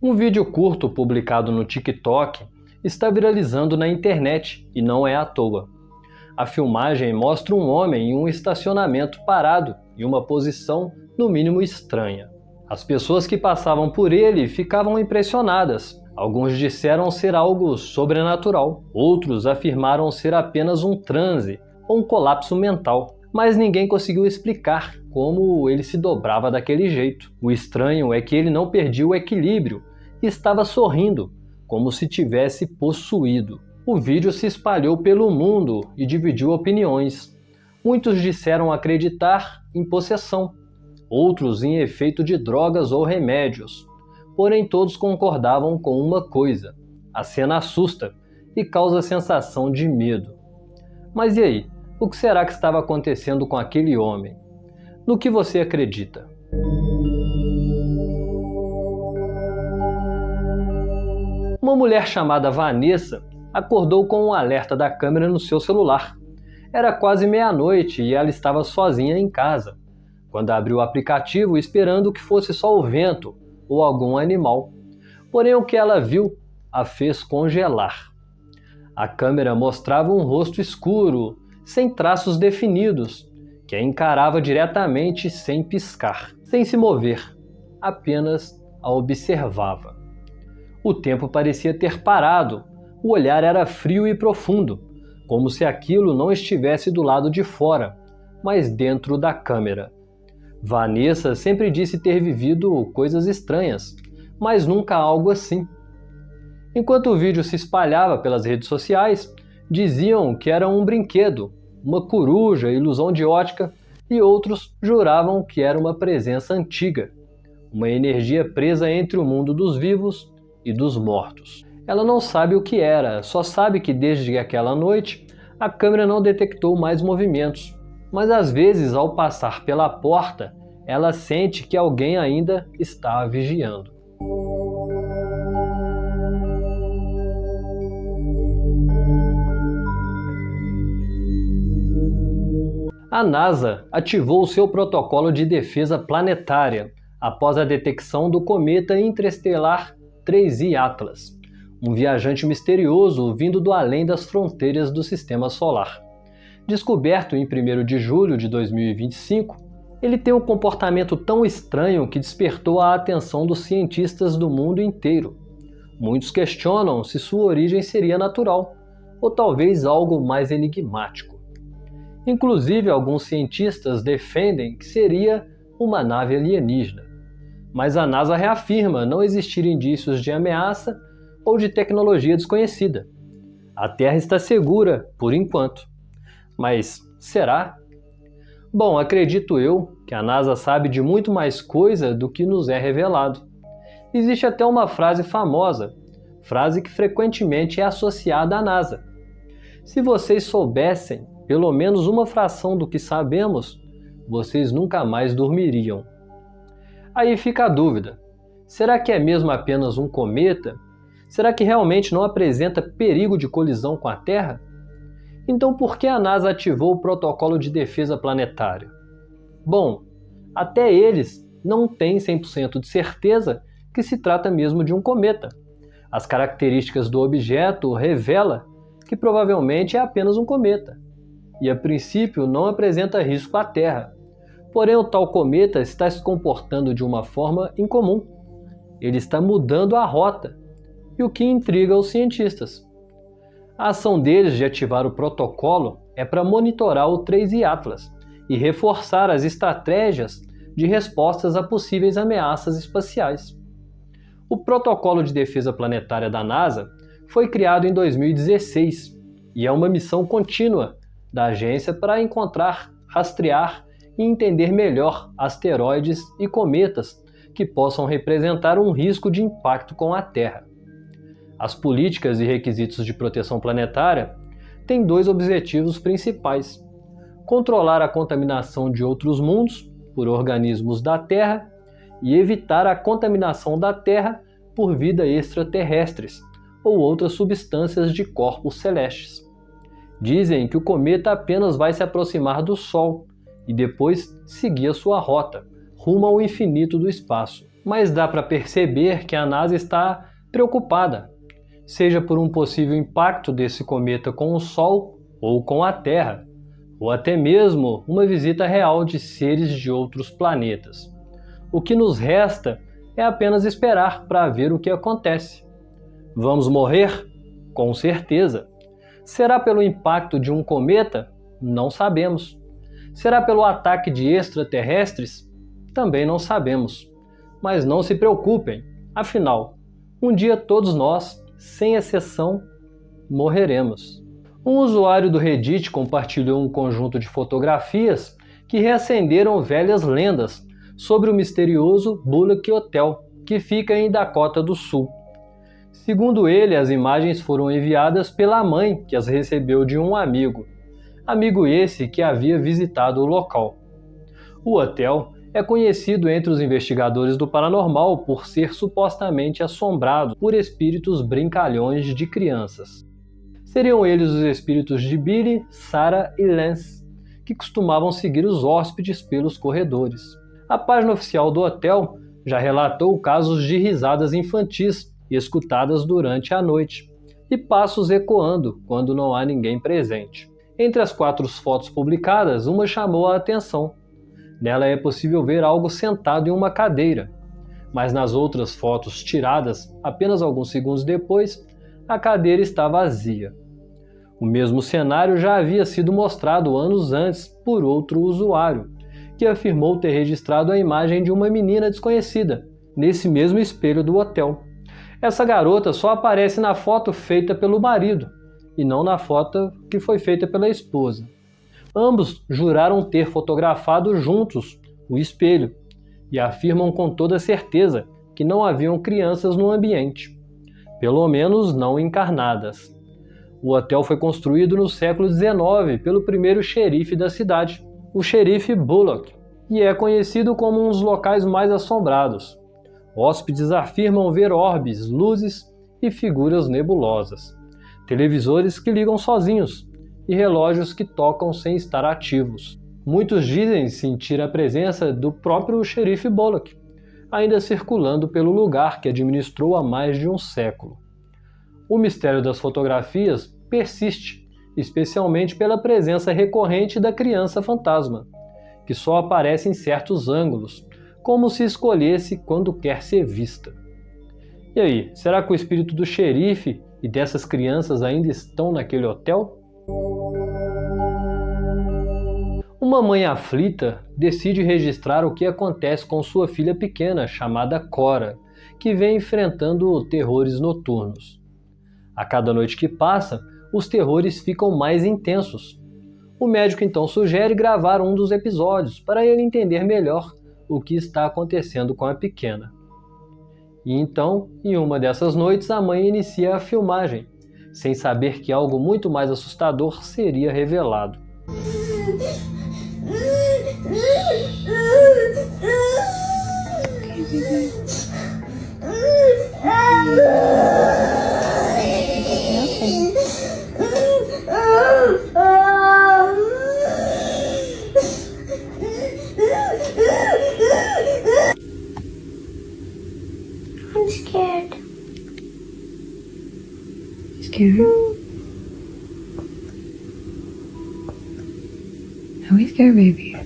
Um vídeo curto publicado no TikTok está viralizando na internet e não é à toa. A filmagem mostra um homem em um estacionamento parado em uma posição no mínimo estranha. As pessoas que passavam por ele ficavam impressionadas. Alguns disseram ser algo sobrenatural, outros afirmaram ser apenas um transe ou um colapso mental. Mas ninguém conseguiu explicar como ele se dobrava daquele jeito. O estranho é que ele não perdia o equilíbrio e estava sorrindo, como se tivesse possuído. O vídeo se espalhou pelo mundo e dividiu opiniões. Muitos disseram acreditar em possessão, outros em efeito de drogas ou remédios. Porém, todos concordavam com uma coisa: a cena assusta e causa sensação de medo. Mas e aí? O que será que estava acontecendo com aquele homem? No que você acredita? Uma mulher chamada Vanessa acordou com um alerta da câmera no seu celular. Era quase meia-noite e ela estava sozinha em casa, quando abriu o aplicativo esperando que fosse só o vento ou algum animal. Porém, o que ela viu a fez congelar. A câmera mostrava um rosto escuro, sem traços definidos, que a encarava diretamente sem piscar, sem se mover, apenas a observava. O tempo parecia ter parado, o olhar era frio e profundo, como se aquilo não estivesse do lado de fora, mas dentro da câmera. Vanessa sempre disse ter vivido coisas estranhas, mas nunca algo assim. Enquanto o vídeo se espalhava pelas redes sociais, diziam que era um brinquedo, uma coruja, ilusão de ótica, e outros juravam que era uma presença antiga, uma energia presa entre o mundo dos vivos e dos mortos. Ela não sabe o que era, só sabe que desde aquela noite a câmera não detectou mais movimentos, mas às vezes ao passar pela porta ela sente que alguém ainda está a vigiando. A NASA ativou seu protocolo de defesa planetária após a detecção do cometa interestelar 3I Atlas, um viajante misterioso vindo do além das fronteiras do Sistema Solar. Descoberto em 1º de julho de 2025, ele tem um comportamento tão estranho que despertou a atenção dos cientistas do mundo inteiro. Muitos questionam se sua origem seria natural, ou talvez algo mais enigmático. Inclusive, alguns cientistas defendem que seria uma nave alienígena. Mas a NASA reafirma não existir indícios de ameaça ou de tecnologia desconhecida. A Terra está segura, por enquanto. Mas será? Bom, acredito eu que a NASA sabe de muito mais coisa do que nos é revelado. Existe até uma frase famosa, frase que frequentemente é associada à NASA. Se vocês soubessem pelo menos uma fração do que sabemos, vocês nunca mais dormiriam. Aí fica a dúvida, será que é mesmo apenas um cometa? Será que realmente não apresenta perigo de colisão com a Terra? Então por que a NASA ativou o protocolo de defesa planetária? Bom, até eles não têm 100% de certeza que se trata mesmo de um cometa. As características do objeto revelam que provavelmente é apenas um cometa. E a princípio não apresenta risco à Terra. Porém, o tal cometa está se comportando de uma forma incomum. Ele está mudando a rota, e o que intriga os cientistas. A ação deles de ativar o protocolo é para monitorar o 3I Atlas e reforçar as estratégias de respostas a possíveis ameaças espaciais. O Protocolo de Defesa Planetária da NASA foi criado em 2016 e é uma missão contínua da agência para encontrar, rastrear e entender melhor asteroides e cometas que possam representar um risco de impacto com a Terra. As políticas e requisitos de proteção planetária têm dois objetivos principais: controlar a contaminação de outros mundos por organismos da Terra e evitar a contaminação da Terra por vida extraterrestres ou outras substâncias de corpos celestes. Dizem que o cometa apenas vai se aproximar do Sol e depois seguir a sua rota, rumo ao infinito do espaço. mas dá para perceber que a NASA está preocupada, seja por um possível impacto desse cometa com o Sol ou com a Terra, ou até mesmo uma visita real de seres de outros planetas. O que nos resta é apenas esperar para ver o que acontece. Vamos morrer? Com certeza. Será pelo impacto de um cometa? Não sabemos. Será pelo ataque de extraterrestres? Também não sabemos. Mas não se preocupem, afinal, um dia todos nós, sem exceção, morreremos. Um usuário do Reddit compartilhou um conjunto de fotografias que reacenderam velhas lendas sobre o misterioso Bullock Hotel, que fica em Dakota do Sul. Segundo ele, as imagens foram enviadas pela mãe que as recebeu de um amigo. Amigo esse que havia visitado o local. O hotel é conhecido entre os investigadores do paranormal por ser supostamente assombrado por espíritos brincalhões de crianças. Seriam eles os espíritos de Billy, Sarah e Lance, que costumavam seguir os hóspedes pelos corredores. A página oficial do hotel já relatou casos de risadas infantis escutadas durante a noite e passos ecoando quando não há ninguém presente. Entre as 4 fotos publicadas, uma chamou a atenção. Nela é possível ver algo sentado em uma cadeira, mas nas outras fotos tiradas apenas alguns segundos depois, a cadeira está vazia. O mesmo cenário já havia sido mostrado anos antes por outro usuário, que afirmou ter registrado a imagem de uma menina desconhecida, nesse mesmo espelho do hotel. Essa garota só aparece na foto feita pelo marido, e não na foto que foi feita pela esposa. Ambos juraram ter fotografado juntos o espelho, e afirmam com toda certeza que não haviam crianças no ambiente, pelo menos não encarnadas. O hotel foi construído no século XIX pelo primeiro xerife da cidade, o xerife Bullock, e é conhecido como um dos locais mais assombrados. Hóspedes afirmam ver orbes, luzes e figuras nebulosas, televisores que ligam sozinhos e relógios que tocam sem estar ativos. Muitos dizem sentir a presença do próprio xerife Bullock, ainda circulando pelo lugar que administrou há mais de um século. O mistério das fotografias persiste, especialmente pela presença recorrente da criança fantasma, que só aparece em certos ângulos, como se escolhesse quando quer ser vista. E aí, será que o espírito do xerife e dessas crianças ainda estão naquele hotel? Uma mãe aflita decide registrar o que acontece com sua filha pequena, chamada Cora, que vem enfrentando terrores noturnos. A cada noite que passa, os terrores ficam mais intensos. O médico então sugere gravar um dos episódios para ele entender melhor o que está acontecendo com a pequena. E então, em uma dessas noites, a mãe inicia a filmagem, sem saber que algo muito mais assustador seria revelado. I'm scared. Scared? Are we scared, baby?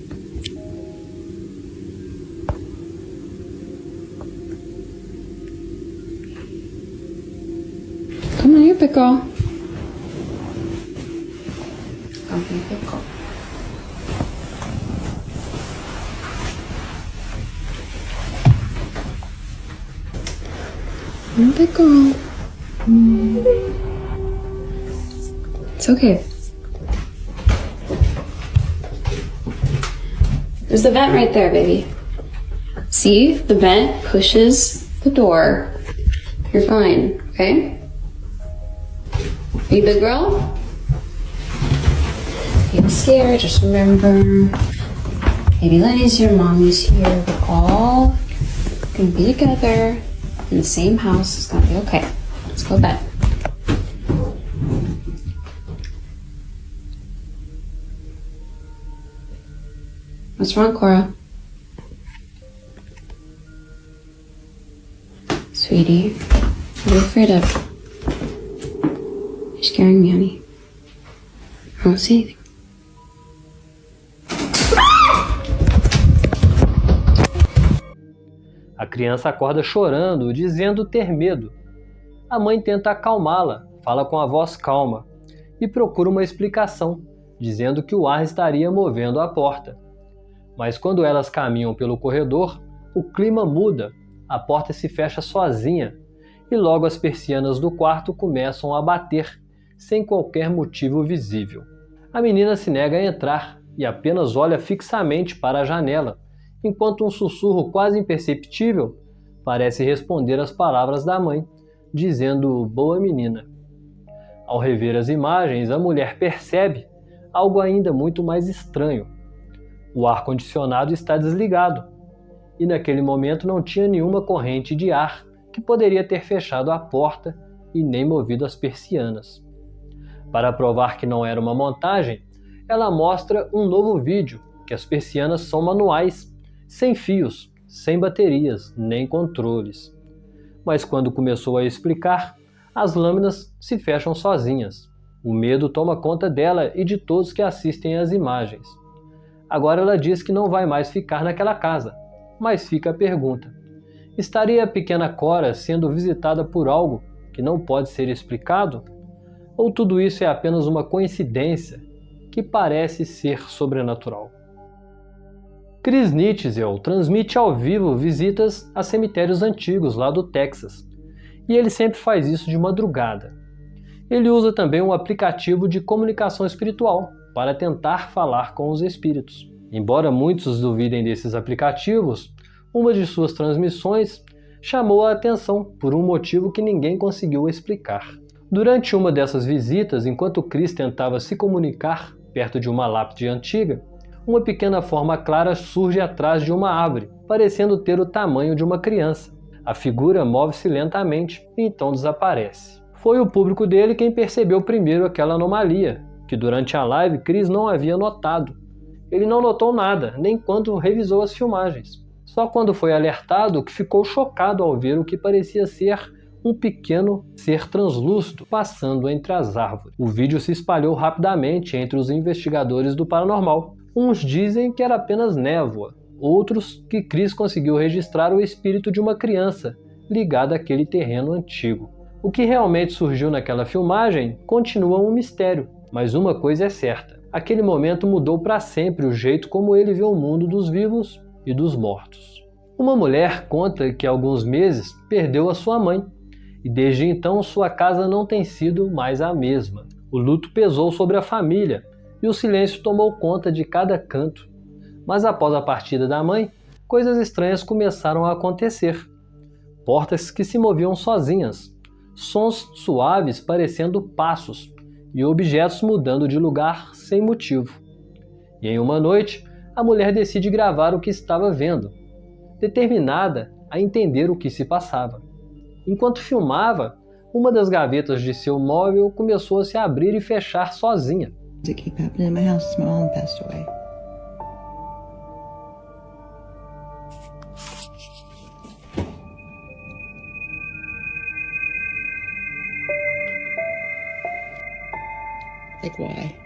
Come on, you pickle. Come here, pickle. Pickle. It's okay. There's the vent right there, baby. See? The vent pushes the door. You're fine, okay? Are you a big girl? You're scared, just remember. Baby Lenny's here, Mommy's here. We're all gonna be together in the same house. It's gonna be okay. Let's go to bed. What's wrong, Cora? sweetie? What are you afraid of? You're scaring me, honey. I don't see anything. A criança acorda chorando, dizendo ter medo. A mãe tenta acalmá-la, fala com a voz calma e procura uma explicação, dizendo que o ar estaria movendo a porta. Mas quando elas caminham pelo corredor, o clima muda, a porta se fecha sozinha e logo as persianas do quarto começam a bater, sem qualquer motivo visível. A menina se nega a entrar e apenas olha fixamente para a janela, enquanto um sussurro quase imperceptível parece responder às palavras da mãe, dizendo "boa menina". Ao rever as imagens, a mulher percebe algo ainda muito mais estranho. O ar-condicionado está desligado, e naquele momento não tinha nenhuma corrente de ar que poderia ter fechado a porta e nem movido as persianas. Para provar que não era uma montagem, ela mostra um novo vídeo, que as persianas são manuais, sem fios, sem baterias, nem controles. Mas quando começou a explicar, as lâminas se fecham sozinhas. O medo toma conta dela e de todos que assistem às imagens. Agora ela diz que não vai mais ficar naquela casa, mas fica a pergunta: estaria a pequena Cora sendo visitada por algo que não pode ser explicado? Ou tudo isso é apenas uma coincidência que parece ser sobrenatural? Chris Nitzel transmite ao vivo visitas a cemitérios antigos lá do Texas, e ele sempre faz isso de madrugada. Ele usa também um aplicativo de comunicação espiritual para tentar falar com os espíritos. Embora muitos duvidem desses aplicativos, uma de suas transmissões chamou a atenção por um motivo que ninguém conseguiu explicar. Durante uma dessas visitas, enquanto Chris tentava se comunicar perto de uma lápide antiga, uma pequena forma clara surge atrás de uma árvore, parecendo ter o tamanho de uma criança. A figura move-se lentamente e então desaparece. Foi o público dele quem percebeu primeiro aquela anomalia, que durante a live Chris não havia notado. Ele não notou nada, nem quando revisou as filmagens. Só quando foi alertado que ficou chocado ao ver o que parecia ser um pequeno ser translúcido passando entre as árvores. O vídeo se espalhou rapidamente entre os investigadores do paranormal. Uns dizem que era apenas névoa, outros que Chris conseguiu registrar o espírito de uma criança ligada àquele terreno antigo. O que realmente surgiu naquela filmagem continua um mistério, mas uma coisa é certa: aquele momento mudou para sempre o jeito como ele vê o mundo dos vivos e dos mortos. Uma mulher conta que há alguns meses perdeu a sua mãe, e desde então sua casa não tem sido mais a mesma. O luto pesou sobre a família, e o silêncio tomou conta de cada canto. Mas após a partida da mãe, coisas estranhas começaram a acontecer. Portas que se moviam sozinhas, sons suaves parecendo passos, e objetos mudando de lugar sem motivo. E em uma noite, a mulher decide gravar o que estava vendo, determinada a entender o que se passava. Enquanto filmava, uma das gavetas de seu móvel começou a se abrir e fechar sozinha. It keep happening in my house since my mom passed away. Like why?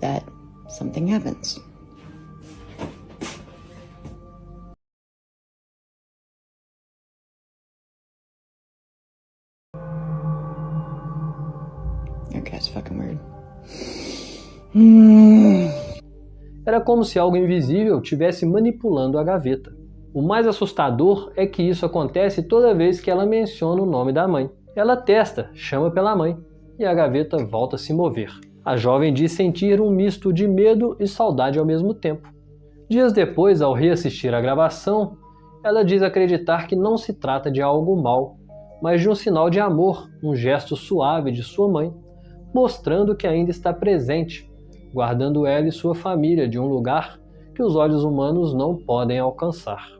That something happens. Your cat's fucking weird. Era como se algo invisível estivesse manipulando a gaveta. O mais assustador é que isso acontece toda vez que ela menciona o nome da mãe. Ela testa, chama pela mãe e a gaveta volta a se mover. A jovem diz sentir um misto de medo e saudade ao mesmo tempo. Dias depois, ao reassistir a gravação, ela diz acreditar que não se trata de algo mau, mas de um sinal de amor, um gesto suave de sua mãe, mostrando que ainda está presente, guardando ela e sua família de um lugar que os olhos humanos não podem alcançar.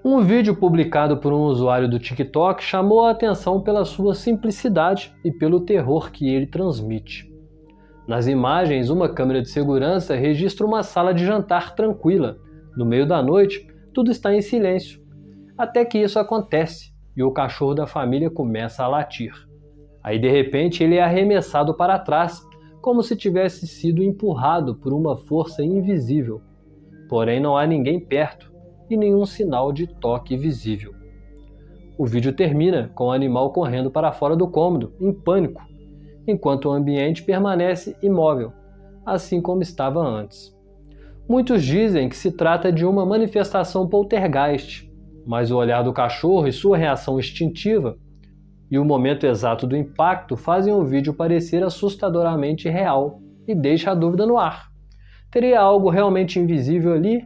Um vídeo publicado por um usuário do TikTok chamou a atenção pela sua simplicidade e pelo terror que ele transmite. Nas imagens, uma câmera de segurança registra uma sala de jantar tranquila. No meio da noite, tudo está em silêncio, até que isso acontece e o cachorro da família começa a latir. Aí, de repente, ele é arremessado para trás, como se tivesse sido empurrado por uma força invisível. Porém, não há ninguém perto e nenhum sinal de toque visível. O vídeo termina com o animal correndo para fora do cômodo, em pânico, enquanto o ambiente permanece imóvel, assim como estava antes. Muitos dizem que se trata de uma manifestação poltergeist, mas o olhar do cachorro e sua reação instintiva e o momento exato do impacto fazem o vídeo parecer assustadoramente real e deixa a dúvida no ar. Teria algo realmente invisível ali?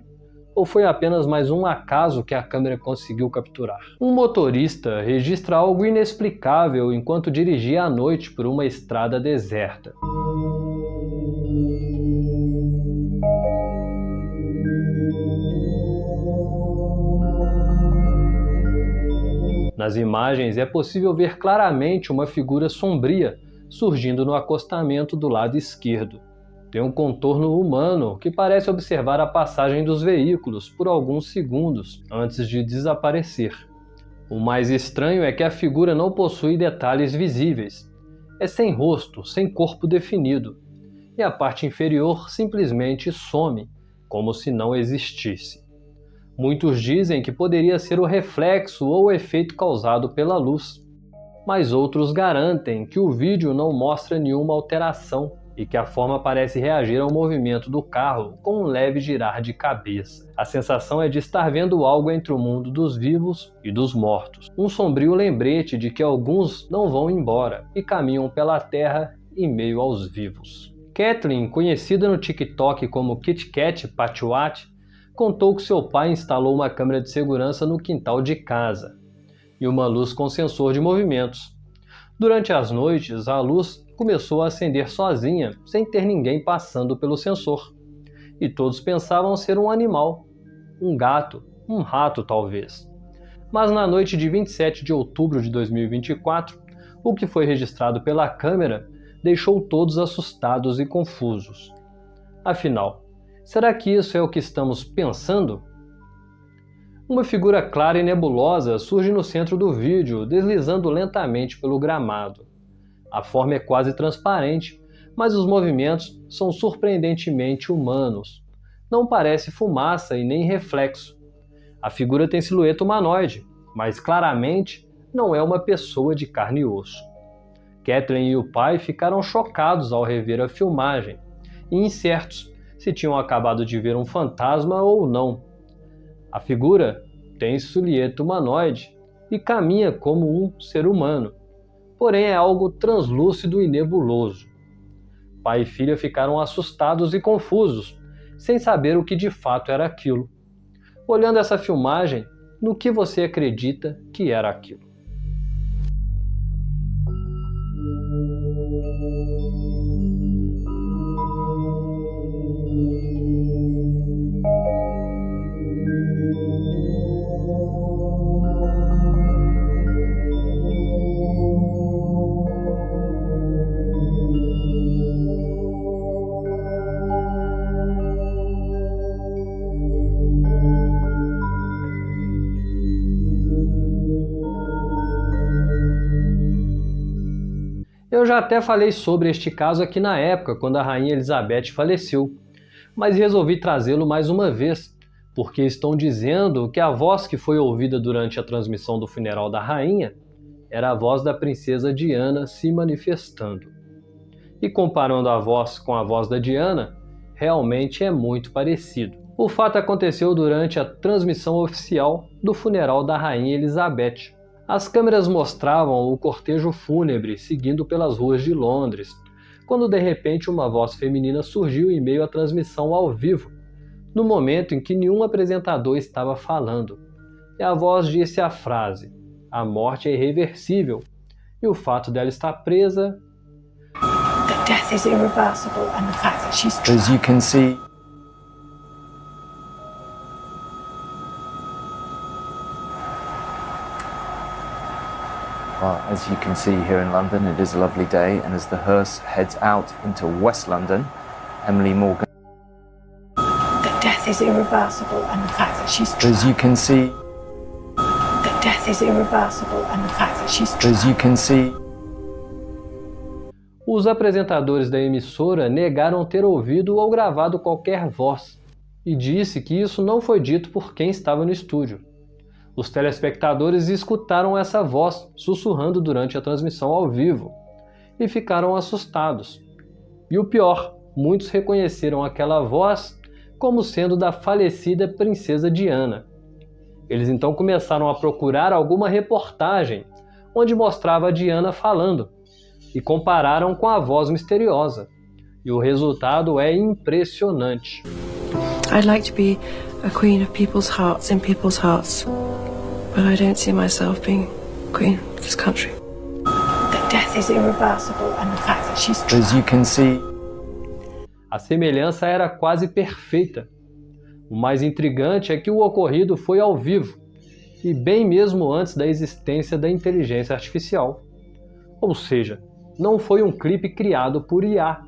Ou foi apenas mais um acaso que a câmera conseguiu capturar? Um motorista registra algo inexplicável enquanto dirigia à noite por uma estrada deserta. Nas imagens é possível ver claramente uma figura sombria surgindo no acostamento do lado esquerdo. Tem um contorno humano que parece observar a passagem dos veículos por alguns segundos antes de desaparecer. O mais estranho é que a figura não possui detalhes visíveis. É sem rosto, sem corpo definido, e a parte inferior simplesmente some, como se não existisse. Muitos dizem que poderia ser o reflexo ou o efeito causado pela luz, mas outros garantem que o vídeo não mostra nenhuma alteração e que a forma parece reagir ao movimento do carro com um leve girar de cabeça. A sensação é de estar vendo algo entre o mundo dos vivos e dos mortos. Um sombrio lembrete de que alguns não vão embora e caminham pela terra em meio aos vivos. Kathleen, conhecida no TikTok como KitKat Patiwat, contou que seu pai instalou uma câmera de segurança no quintal de casa e uma luz com sensor de movimentos. Durante as noites, a luz começou a acender sozinha, sem ter ninguém passando pelo sensor. E todos pensavam ser um animal, um gato, um rato talvez. Mas na noite de 27 de outubro de 2024, o que foi registrado pela câmera deixou todos assustados e confusos. Afinal, será que isso é o que estamos pensando? Uma figura clara e nebulosa surge no centro do vídeo, deslizando lentamente pelo gramado. A forma é quase transparente, mas os movimentos são surpreendentemente humanos. Não parece fumaça e nem reflexo. A figura tem silhueta humanoide, mas claramente não é uma pessoa de carne e osso. Kathleen e o pai ficaram chocados ao rever a filmagem e incertos se tinham acabado de ver um fantasma ou não. A figura tem silhueta humanoide e caminha como um ser humano, porém é algo translúcido e nebuloso. Pai e filha ficaram assustados e confusos, sem saber o que de fato era aquilo. Olhando essa filmagem, no que você acredita que era aquilo? Eu já até falei sobre este caso aqui na época, quando a Rainha Elizabeth faleceu, mas resolvi trazê-lo mais uma vez, porque estão dizendo que a voz que foi ouvida durante a transmissão do funeral da Rainha era a voz da princesa Diana se manifestando. E comparando a voz com a voz da Diana, realmente é muito parecido. O fato aconteceu durante a transmissão oficial do funeral da Rainha Elizabeth. As câmeras mostravam o cortejo fúnebre seguindo pelas ruas de Londres, quando de repente uma voz feminina surgiu em meio à transmissão ao vivo, no momento em que nenhum apresentador estava falando. E a voz disse a frase: "A morte é irreversível", e o fato dela estar presa... The death is irreversible and the fact that she's trapped. As you can see, as you can see here in London, it is a lovely day, and as the hearse heads out into West London, Emily Morgan. The death is irreversible and the fact that she's trapped. As you can see, The death is irreversible and the fact that she's trapped. as you can see. Os apresentadores da emissora negaram ter ouvido ou gravado qualquer voz, e disse que isso não foi dito por quem estava no estúdio. Os telespectadores escutaram essa voz sussurrando durante a transmissão ao vivo e ficaram assustados. E o pior, muitos reconheceram aquela voz como sendo da falecida princesa Diana. Eles então começaram a procurar alguma reportagem onde mostrava a Diana falando e compararam com a voz misteriosa. E o resultado é impressionante. I'd like to be a queen of people's hearts in people's hearts, but I don't see myself being queen of this country. The death is irreversible and the fact that she's trapped. As you can see, A semelhança era quase perfeita. O mais intrigante é que o ocorrido foi ao vivo, e bem mesmo antes da existência da inteligência artificial. Ou seja, não foi um clipe criado por IA.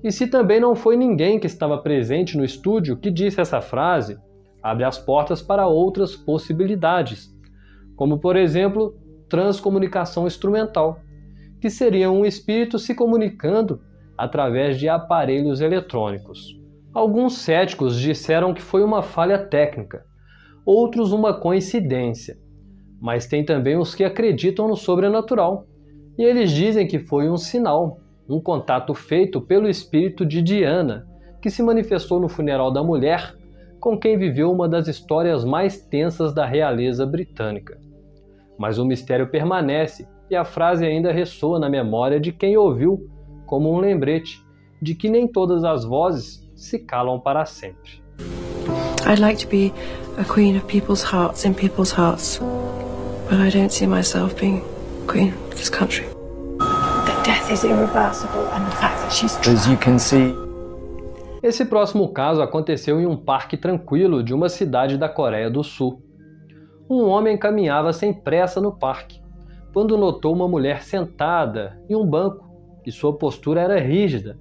E se também não foi ninguém que estava presente no estúdio que disse essa frase, abre as portas para outras possibilidades, como por exemplo, transcomunicação instrumental, que seria um espírito se comunicando através de aparelhos eletrônicos. Alguns céticos disseram que foi uma falha técnica, outros uma coincidência, mas tem também os que acreditam no sobrenatural, e eles dizem que foi um sinal, um contato feito pelo espírito de Diana, que se manifestou no funeral da mulher com quem viveu uma das histórias mais tensas da realeza britânica. Mas o mistério permanece e a frase ainda ressoa na memória de quem ouviu como um lembrete de que nem todas as vozes se calam para sempre. I'd like to be a queen of people's hearts in people's hearts, but I don't see myself being queen of this country. The death is irreversible and the fact that she's trapped. as you can see, Esse próximo caso aconteceu em um parque tranquilo de uma cidade da Coreia do Sul. Um homem caminhava sem pressa no parque, quando notou uma mulher sentada em um banco, e sua postura era rígida,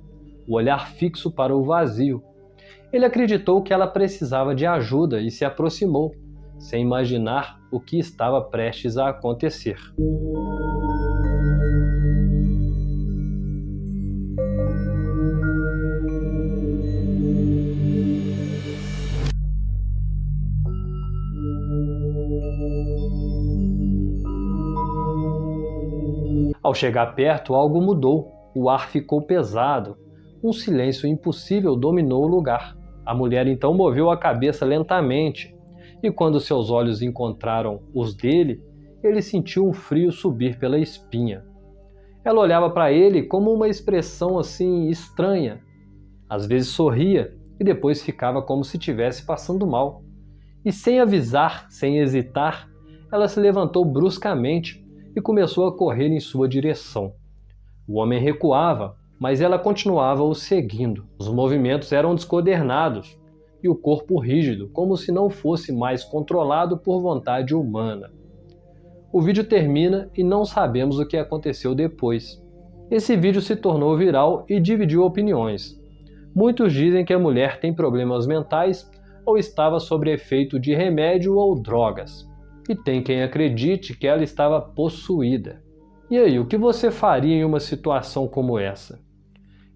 o olhar fixo para o vazio. Ele acreditou que ela precisava de ajuda e se aproximou, sem imaginar o que estava prestes a acontecer. Ao chegar perto, algo mudou. O ar ficou pesado. Um silêncio impossível dominou o lugar. A mulher então moveu a cabeça lentamente, e quando seus olhos encontraram os dele, ele sentiu um frio subir pela espinha. Ela olhava para ele como uma expressão assim estranha. Às vezes sorria e depois ficava como se estivesse passando mal. E sem avisar, sem hesitar, ela se levantou bruscamente e começou a correr em sua direção. O homem recuava, mas ela continuava o seguindo. Os movimentos eram descoordenados e o corpo rígido, como se não fosse mais controlado por vontade humana. O vídeo termina e não sabemos o que aconteceu depois. Esse vídeo se tornou viral e dividiu opiniões. Muitos dizem que a mulher tem problemas mentais ou estava sob efeito de remédio ou drogas. E tem quem acredite que ela estava possuída. E aí, o que você faria em uma situação como essa?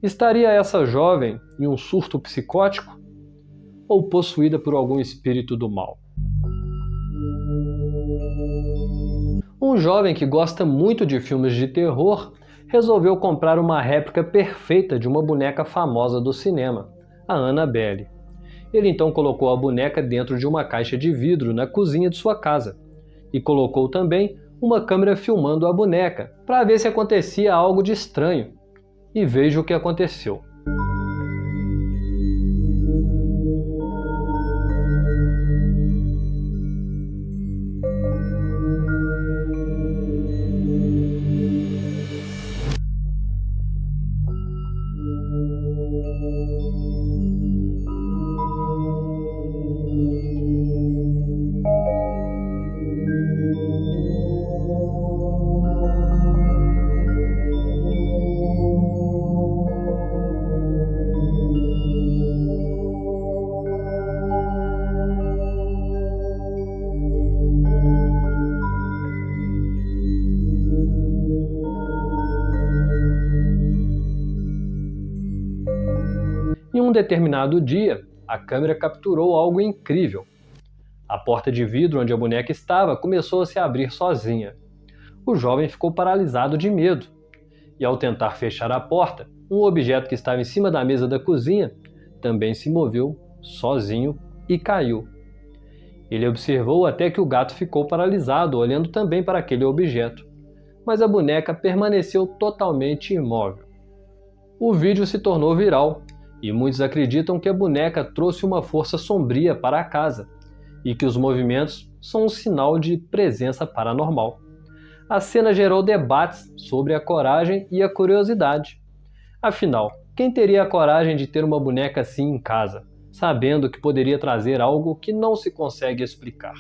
Estaria essa jovem em um surto psicótico? Ou possuída por algum espírito do mal? Um jovem que gosta muito de filmes de terror resolveu comprar uma réplica perfeita de uma boneca famosa do cinema, a Annabelle. Ele então colocou a boneca dentro de uma caixa de vidro na cozinha de sua casa e colocou também uma câmera filmando a boneca para ver se acontecia algo de estranho. E veja o que aconteceu. Em um determinado dia, a câmera capturou algo incrível. A porta de vidro onde a boneca estava começou a se abrir sozinha. O jovem ficou paralisado de medo. E ao tentar fechar a porta, um objeto que estava em cima da mesa da cozinha também se moveu sozinho e caiu. Ele observou até que o gato ficou paralisado, olhando também para aquele objeto. Mas a boneca permaneceu totalmente imóvel. O vídeo se tornou viral. E muitos acreditam que a boneca trouxe uma força sombria para a casa e que os movimentos são um sinal de presença paranormal. A cena gerou debates sobre a coragem e a curiosidade. Afinal, quem teria a coragem de ter uma boneca assim em casa, sabendo que poderia trazer algo que não se consegue explicar?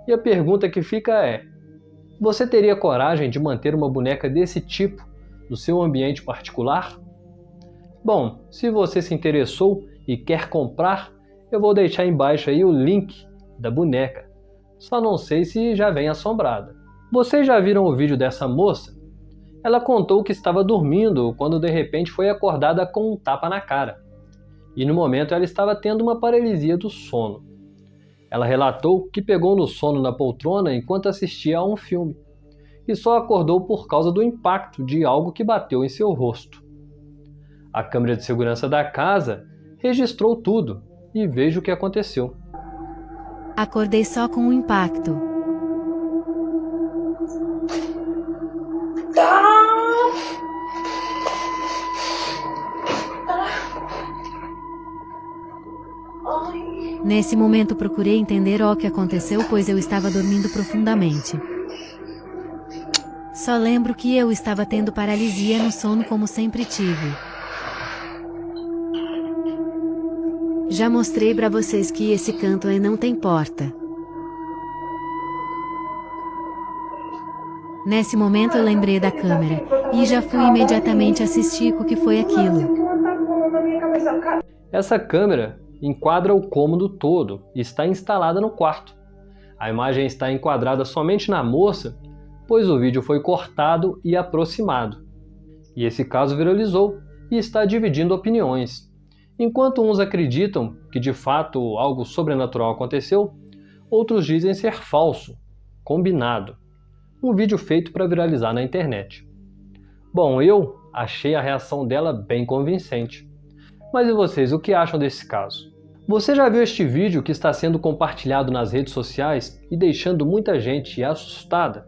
E a pergunta que fica é: você teria coragem de manter uma boneca desse tipo no seu ambiente particular? Bom, se você se interessou e quer comprar, eu vou deixar embaixo aí o link da boneca. Só não sei se já vem assombrada. Vocês já viram o vídeo dessa moça? Ela contou que estava dormindo quando de repente foi acordada com um tapa na cara. E no momento ela estava tendo uma paralisia do sono. Ela relatou que pegou no sono na poltrona enquanto assistia a um filme. E só acordou por causa do impacto de algo que bateu em seu rosto. A câmera de segurança da casa registrou tudo e veja o que aconteceu. Acordei só com o impacto. Nesse momento procurei entender o que aconteceu, pois eu estava dormindo profundamente. Só lembro que eu estava tendo paralisia no sono como sempre tive. Já mostrei pra vocês que esse canto aí não tem porta. Nesse momento eu lembrei da câmera, e já fui imediatamente assistir o que foi aquilo. Essa câmera enquadra o cômodo todo e está instalada no quarto. A imagem está enquadrada somente na moça, pois o vídeo foi cortado e aproximado. E esse caso viralizou e está dividindo opiniões. Enquanto uns acreditam que de fato algo sobrenatural aconteceu, outros dizem ser falso, combinado. Um vídeo feito para viralizar na internet. Bom, eu achei a reação dela bem convincente. Mas e vocês, o que acham desse caso? Você já viu este vídeo que está sendo compartilhado nas redes sociais e deixando muita gente assustada?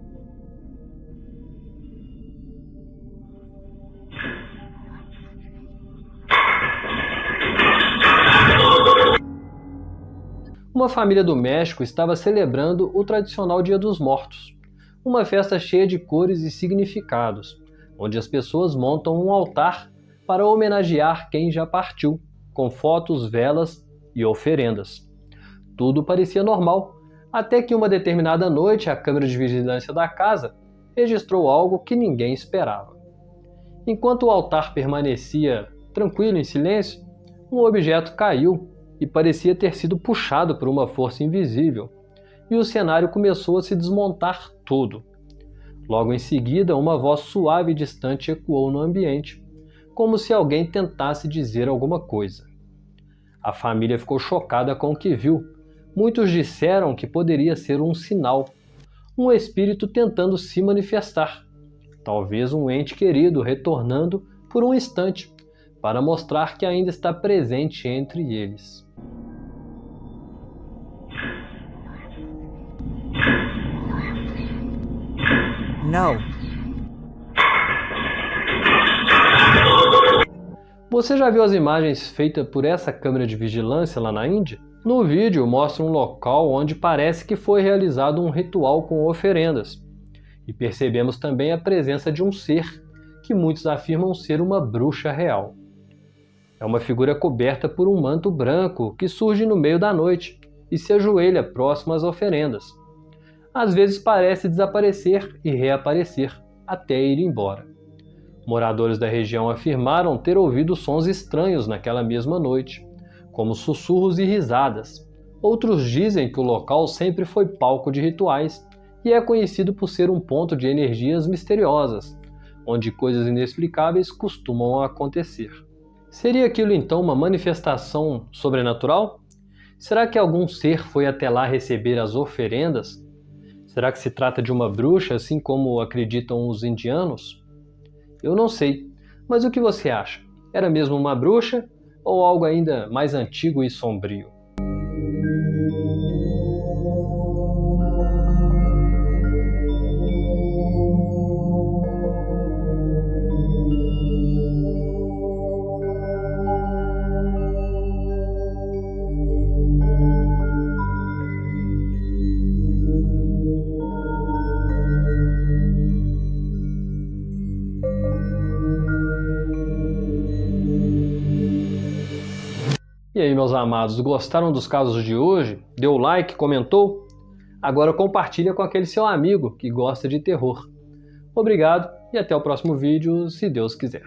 Uma família do México estava celebrando o tradicional Dia dos Mortos, uma festa cheia de cores e significados, onde as pessoas montam um altar para homenagear quem já partiu, com fotos, velas e oferendas. Tudo parecia normal, até que uma determinada noite a câmera de vigilância da casa registrou algo que ninguém esperava. Enquanto o altar permanecia tranquilo em silêncio, um objeto caiu e parecia ter sido puxado por uma força invisível, e o cenário começou a se desmontar todo. Logo em seguida, uma voz suave e distante ecoou no ambiente, como se alguém tentasse dizer alguma coisa. A família ficou chocada com o que viu. Muitos disseram que poderia ser um sinal, um espírito tentando se manifestar, talvez um ente querido retornando por um instante, para mostrar que ainda está presente entre eles. No. Você já viu as imagens feitas por essa câmera de vigilância lá na Índia? No vídeo mostra um local onde parece que foi realizado um ritual com oferendas. E percebemos também a presença de um ser, que muitos afirmam ser uma bruxa real. É uma figura coberta por um manto branco que surge no meio da noite e se ajoelha próximo às oferendas. Às vezes parece desaparecer e reaparecer, até ir embora. Moradores da região afirmaram ter ouvido sons estranhos naquela mesma noite, como sussurros e risadas. Outros dizem que o local sempre foi palco de rituais e é conhecido por ser um ponto de energias misteriosas, onde coisas inexplicáveis costumam acontecer. Seria aquilo então uma manifestação sobrenatural? Será que algum ser foi até lá receber as oferendas? Será que se trata de uma bruxa, assim como acreditam os indianos? Eu não sei, mas o que você acha? Era mesmo uma bruxa ou algo ainda mais antigo e sombrio? E aí, meus amados, gostaram dos casos de hoje? Deu like, comentou? Agora compartilha com aquele seu amigo que gosta de terror. Obrigado e até o próximo vídeo, se Deus quiser.